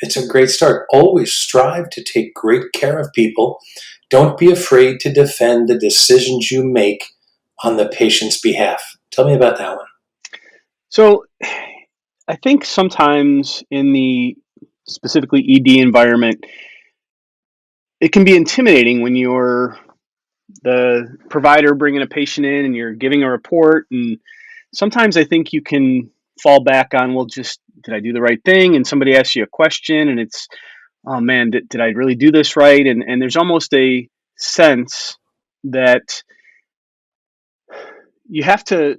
It's a great start. Always strive to take great care of people. Don't be afraid to defend the decisions you make on the patient's behalf. Tell me about that one. So I think sometimes in the specifically ED environment, it can be intimidating when you're the provider bringing a patient in and you're giving a report. And sometimes I think you can fall back on, well, just did I do the right thing? And somebody asks you a question and it's, oh man, did I really do this right? And there's almost a sense that you have to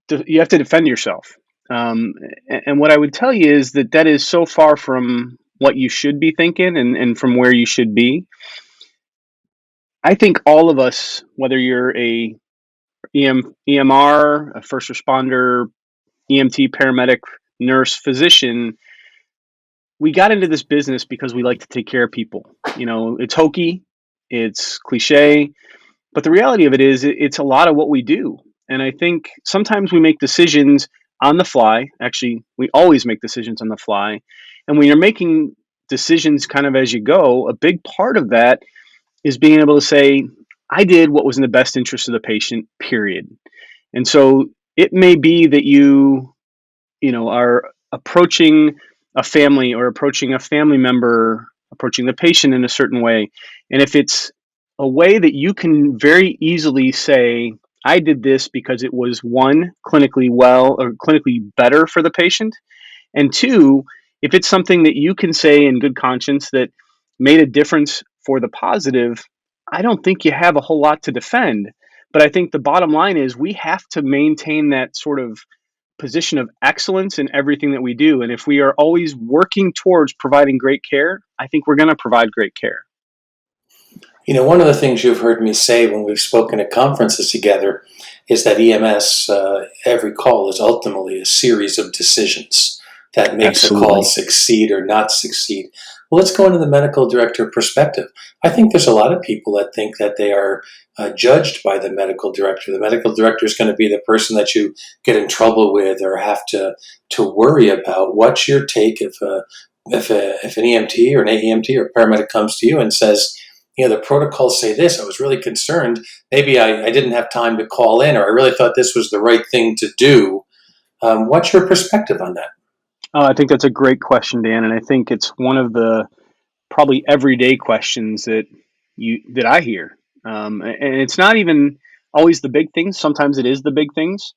defend yourself. And what I would tell you is that is so far from what you should be thinking and from where you should be. I think all of us, whether you're a EMR, a first responder, EMT, paramedic, nurse, physician, we got into this business because we like to take care of people. You know, it's hokey, it's cliche, but the reality of it is it's a lot of what we do. And I think sometimes we make decisions on the fly. Actually, we always make decisions on the fly. And when you're making decisions kind of as you go, a big part of that is being able to say, I did what was in the best interest of the patient, period. And so it may be that are approaching a family or approaching a family member, approaching the patient in a certain way. And if it's a way that you can very easily say, I did this because it was one, clinically well or clinically better for the patient. And two, if it's something that you can say in good conscience that made a difference for the positive, I don't think you have a whole lot to defend. But I think the bottom line is we have to maintain that sort of position of excellence in everything that we do. And if we are always working towards providing great care, I think we're going to provide great care. You know, one of the things you've heard me say when we've spoken at conferences together is that EMS, every call is ultimately a series of decisions that makes a call Absolutely. succeed or not succeed. Well, let's go into the medical director perspective. I think there's a lot of people that think that they are judged by the medical director. The medical director is going to be the person that you get in trouble with or have to worry about. What's your take if an EMT or an AEMT or paramedic comes to you and says, you know, the protocols say this, I was really concerned. Maybe I didn't have time to call in, or I really thought this was the right thing to do. What's your perspective on that? I think that's a great question, Dan. And I think it's one of the probably everyday questions that I hear. And it's not even always the big things. Sometimes it is the big things.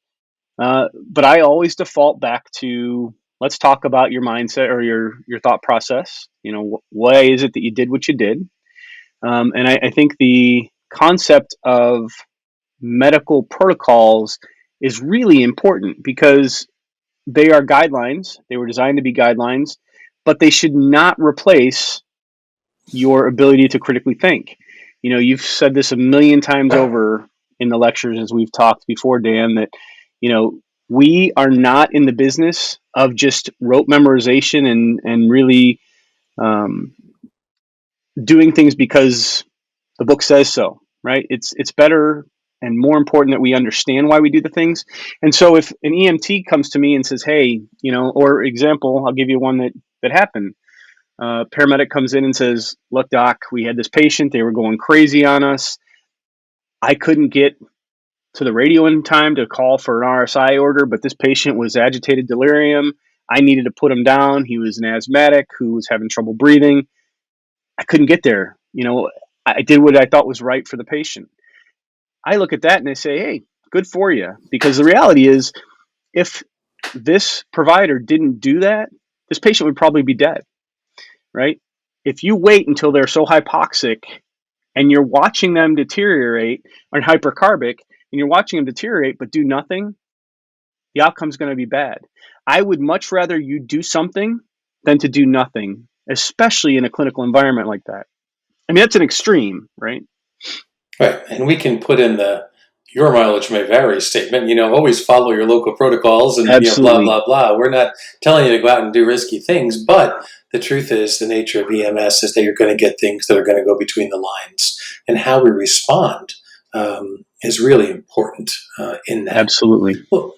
But I always default back to let's talk about your mindset or your thought process. You know, why is it that you did what you did? And I think the concept of medical protocols is really important because they are guidelines. They were designed to be guidelines, but they should not replace your ability to critically think. You know, you've said this a million times over in the lectures as we've talked before, Dan, that, you know, we are not in the business of just rote memorization and really doing things because the book says so, right? It's better and more important that we understand why we do the things. And so if an EMT comes to me and says, hey, you know, or example, I'll give you one that happened. Paramedic comes in and says, look, doc, we had this patient. They were going crazy on us. I couldn't get to the radio in time to call for an RSI order, but this patient was agitated delirium. I needed to put him down. He was an asthmatic who was having trouble breathing. I couldn't get there. You know, I did what I thought was right for the patient. I look at that and I say, hey, good for you. Because the reality is, if this provider didn't do that, this patient would probably be dead, right? If you wait until they're so hypoxic and you're watching them deteriorate or hypercarbic and you're watching them deteriorate but do nothing, the outcome's going to be bad. I would much rather you do something than to do nothing, especially in a clinical environment like that. I mean, that's an extreme, right? Right, and we can put in the your mileage may vary statement. You know, always follow your local protocols, and you know, blah Absolutely. blah blah. We're not telling you to go out and do risky things, but the truth is, the nature of EMS is that you're going to get things that are going to go between the lines, and how we respond is really important in that. Absolutely. Well,